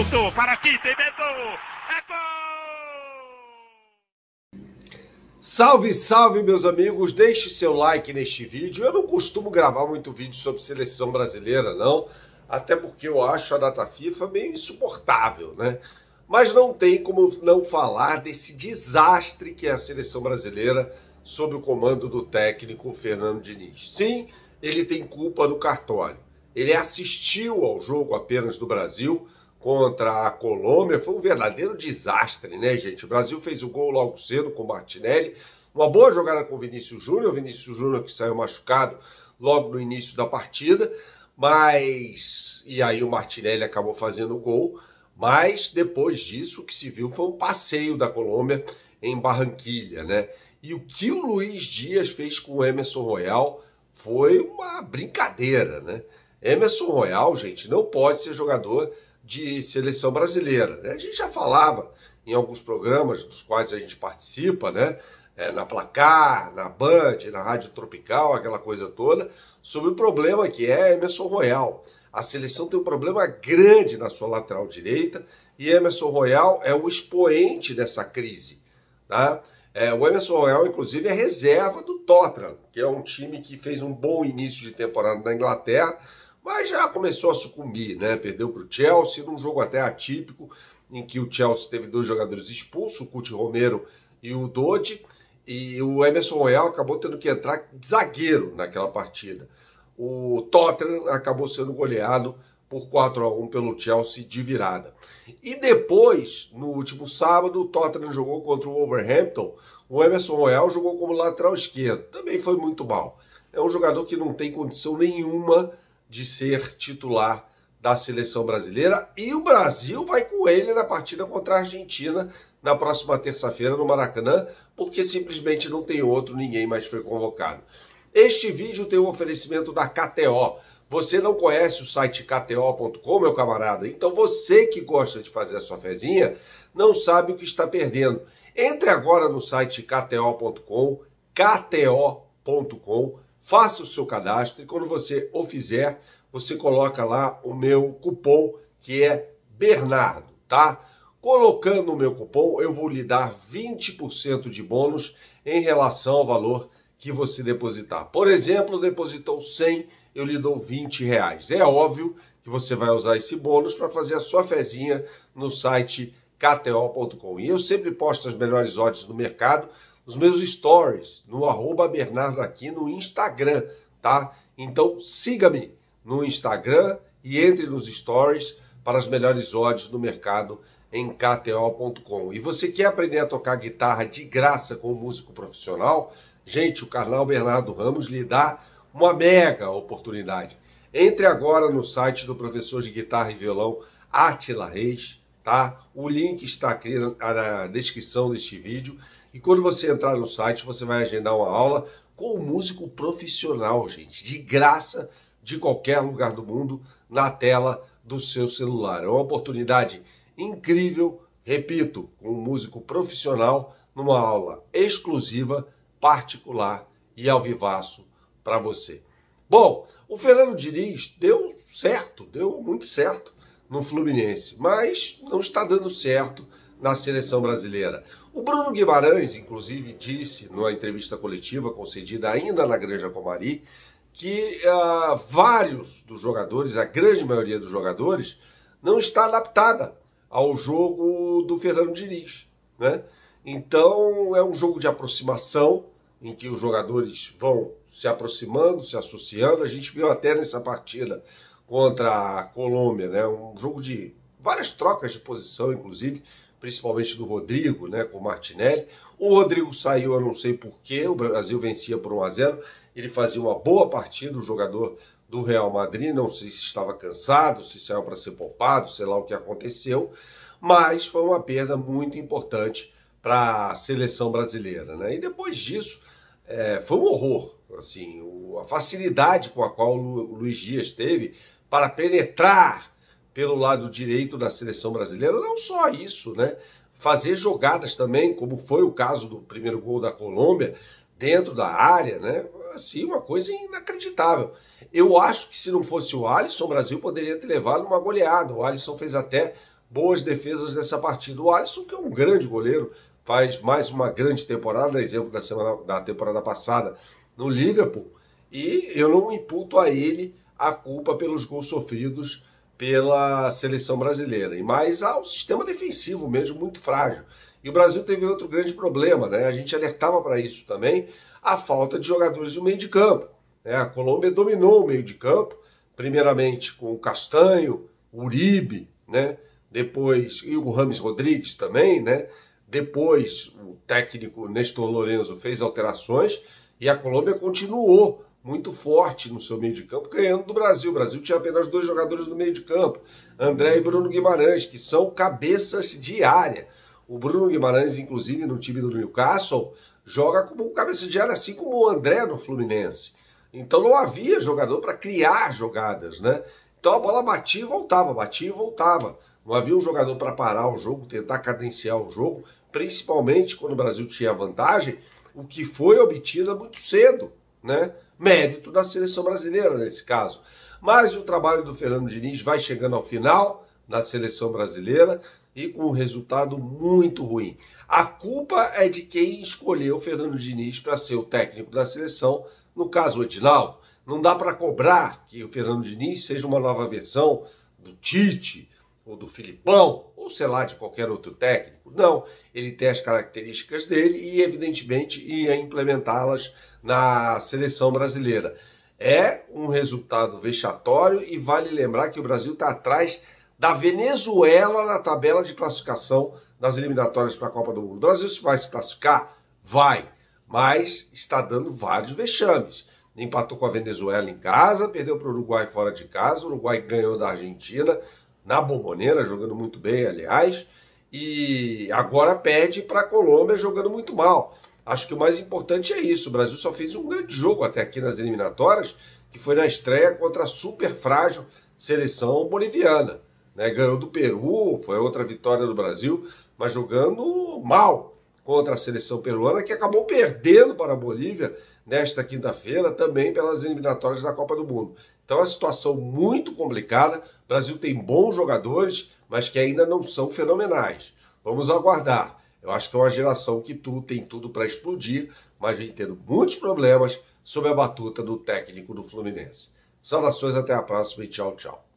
Pintou, para aqui, tem Beto, é gol! Salve, salve, meus amigos, deixe seu like neste vídeo. Eu não costumo gravar muito vídeo sobre seleção brasileira, não, até porque eu acho a data FIFA meio insuportável, né? Mas não tem como não falar desse desastre que é a seleção brasileira sob o comando do técnico Fernando Diniz. Sim, ele tem culpa no cartório. Ele assistiu ao jogo apenas do Brasil contra a Colômbia. Foi um verdadeiro desastre, né, gente? O Brasil fez o gol logo cedo com o Martinelli. Uma boa jogada com o Vinícius Júnior. O Vinícius Júnior que saiu machucado logo no início da partida. E aí o Martinelli acabou fazendo o gol. Mas depois disso, o que se viu foi um passeio da Colômbia em Barranquilha, né? E o que o Luiz Dias fez com o Emerson Royal foi uma brincadeira, né? Emerson Royal, gente, não pode ser jogador de seleção brasileira, né? A gente já falava em alguns programas dos quais a gente participa, né? Na Placar, na Band, na Rádio Tropical, aquela coisa toda, sobre o problema que é Emerson Royal. A seleção tem um problema grande na sua lateral direita e Emerson Royal é o expoente dessa crise, tá? O Emerson Royal, inclusive, é reserva do Tottenham, que é um time que fez um bom início de temporada na Inglaterra, mas já começou a sucumbir, né? Perdeu para o Chelsea, num jogo até atípico, em que o Chelsea teve dois jogadores expulsos, o Cuti Romero e o Dodi, e o Emerson Royal acabou tendo que entrar zagueiro naquela partida. O Tottenham acabou sendo goleado por 4-1 pelo Chelsea de virada. E depois, no último sábado, o Tottenham jogou contra o Wolverhampton. O Emerson Royal jogou como lateral esquerdo. Também foi muito mal. É um jogador que não tem condição nenhuma de ser titular da seleção brasileira. E o Brasil vai com ele na partida contra a Argentina na próxima terça-feira no Maracanã, porque simplesmente não tem outro, ninguém mais foi convocado. Este vídeo tem um oferecimento da KTO. Você não conhece o site KTO.com, meu camarada? Então você que gosta de fazer a sua fezinha, não sabe o que está perdendo. Entre agora no site KTO.com, KTO.com, faça o seu cadastro e quando você o fizer, você coloca lá o meu cupom que é Bernardo, tá? Colocando o meu cupom, eu vou lhe dar 20% de bônus em relação ao valor que você depositar. Por exemplo, depositou 100, eu lhe dou 20 reais. É óbvio que você vai usar esse bônus para fazer a sua fezinha no site KTO.com. E eu sempre posto as melhores odds do mercado nos meus stories, no @Bernardo aqui no Instagram, tá? Então siga-me no Instagram e entre nos stories para as melhores odds do mercado em KTO.com. E você quer aprender a tocar guitarra de graça com um músico profissional? Gente, o canal Bernardo Ramos lhe dá uma mega oportunidade. Entre agora no site do professor de guitarra e violão Átila Reis, tá? O link está aqui na descrição deste vídeo. E quando você entrar no site, você vai agendar uma aula com um músico profissional, gente, de graça, de qualquer lugar do mundo, na tela do seu celular. É uma oportunidade incrível, repito, com um músico profissional, numa aula exclusiva, particular e ao vivaço para você. Bom, o Fernando Diniz deu certo, deu muito certo no Fluminense, mas não está dando certo na seleção brasileira. O Bruno Guimarães, inclusive, disse numa entrevista coletiva concedida ainda na Granja Comari que vários dos jogadores, a grande maioria dos jogadores, não está adaptada ao jogo do Fernando Diniz, né? Então é um jogo de aproximação em que os jogadores vão se aproximando, se associando. A gente viu até nessa partida contra a Colômbia, né? Um jogo de várias trocas de posição, inclusive, principalmente do Rodrigo, né? Com o Martinelli. O Rodrigo saiu, eu não sei porquê, o Brasil vencia por 1-0. Ele fazia uma boa partida, o jogador do Real Madrid, não sei se estava cansado, se saiu para ser poupado, sei lá o que aconteceu, mas foi uma perda muito importante para a seleção brasileira, né? E depois disso, foi um horror, assim, a facilidade com a qual o Luiz Dias teve para penetrar pelo lado direito da seleção brasileira. Não só isso, né? Fazer jogadas também, como foi o caso do primeiro gol da Colômbia, dentro da área, né? Assim, uma coisa inacreditável. Eu acho que se não fosse o Alisson, o Brasil poderia ter levado uma goleada. O Alisson fez até boas defesas nessa partida. O Alisson, que é um grande goleiro, faz mais uma grande temporada, exemplo da temporada passada no Liverpool, e eu não imputo a ele a culpa pelos gols sofridos pela seleção brasileira, e mais ao sistema defensivo mesmo, muito frágil. E o Brasil teve outro grande problema, né? A gente alertava para isso também, a falta de jogadores no meio de campo. Né? A Colômbia dominou o meio de campo, primeiramente com o Castanho, o Uribe, né? Depois, e o Rames Rodrigues também, né? Depois, o técnico Nestor Lorenzo fez alterações e a Colômbia continuou muito forte no seu meio de campo, ganhando do Brasil. O Brasil tinha apenas 2 jogadores no meio de campo, André e Bruno Guimarães, que são cabeças de área. O Bruno Guimarães, inclusive, no time do Newcastle, joga como cabeça de área, assim como o André no Fluminense. Então não havia jogador para criar jogadas, né? Então a bola batia e voltava, batia e voltava. Não havia um jogador para parar o jogo, tentar cadenciar o jogo, principalmente quando o Brasil tinha vantagem, o que foi obtido muito cedo, né? Mérito da seleção brasileira nesse caso. Mas o trabalho do Fernando Diniz vai chegando ao final na seleção brasileira e com um resultado muito ruim. A culpa é de quem escolheu o Fernando Diniz para ser o técnico da seleção, no caso o Edinaldo. Não dá para cobrar que o Fernando Diniz seja uma nova versão do Tite, ou do Filipão, ou sei lá, de qualquer outro técnico. Não, ele tem as características dele e, evidentemente, ia implementá-las na seleção brasileira. É um resultado vexatório e vale lembrar que o Brasil está atrás da Venezuela na tabela de classificação das eliminatórias para a Copa do Mundo. O Brasil vai se classificar? Vai, mas está dando vários vexames. Empatou com a Venezuela em casa, perdeu para o Uruguai fora de casa, o Uruguai ganhou da Argentina, na Bombonera, jogando muito bem, aliás, e agora perde para a Colômbia jogando muito mal. Acho que o mais importante é isso, o Brasil só fez um grande jogo até aqui nas eliminatórias, que foi na estreia contra a super frágil seleção boliviana. Né? Ganhou do Peru, foi outra vitória do Brasil, mas jogando mal contra a seleção peruana, que acabou perdendo para a Bolívia nesta quinta-feira, também pelas eliminatórias da Copa do Mundo. Então é uma situação muito complicada. O Brasil tem bons jogadores, mas que ainda não são fenomenais. Vamos aguardar. Eu acho que é uma geração que tem tudo para explodir, mas vem tendo muitos problemas sob a batuta do técnico do Fluminense. Saudações, até a próxima e tchau, tchau.